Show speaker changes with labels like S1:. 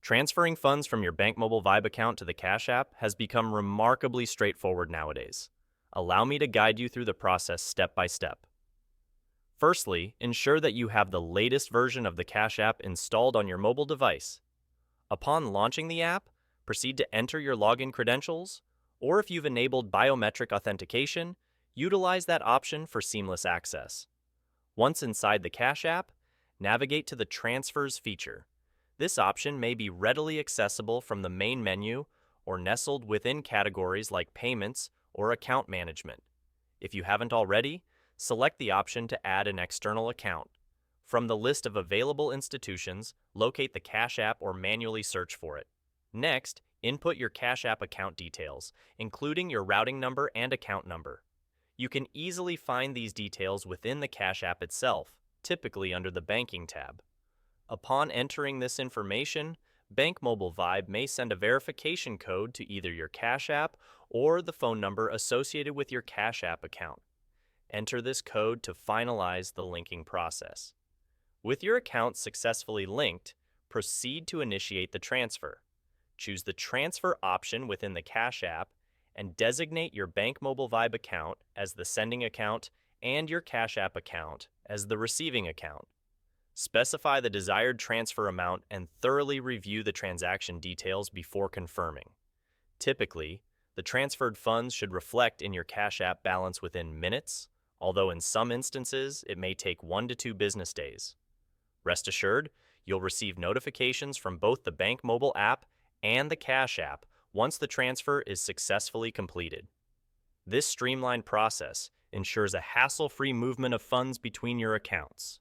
S1: Transferring funds from your Bankmobile VIBE account to the Cash App has become remarkably straightforward nowadays. Allow me to guide you through the process step by step. Firstly, ensure that you have the latest version of the Cash App installed on your mobile device. Upon launching the app, proceed to enter your login credentials, or if you've enabled biometric authentication, utilize that option for seamless access. Once inside the Cash App, navigate to the Transfers feature. This option may be readily accessible from the main menu or nestled within categories like Payments or Account Management. If you haven't already, select the option to add an external account. From the list of available institutions, locate the Cash App or manually search for it. Next, input your Cash App account details, including your routing number and account number. You can easily find these details within the Cash App itself, typically under the Banking tab. Upon entering this information, Bankmobile VIBE may send a verification code to either your Cash App or the phone number associated with your Cash App account. Enter this code to finalize the linking process. With your account successfully linked, proceed to initiate the transfer. Choose the Transfer option within the Cash App and designate your Bankmobile VIBE account as the sending account and your Cash App account as the receiving account. Specify the desired transfer amount and thoroughly review the transaction details before confirming. Typically, the transferred funds should reflect in your Cash App balance within minutes, although in some instances it may take 1 to 2 business days. Rest assured, you'll receive notifications from both the Bankmobile app and the Cash App once the transfer is successfully completed. This streamlined process ensures a hassle-free movement of funds between your accounts.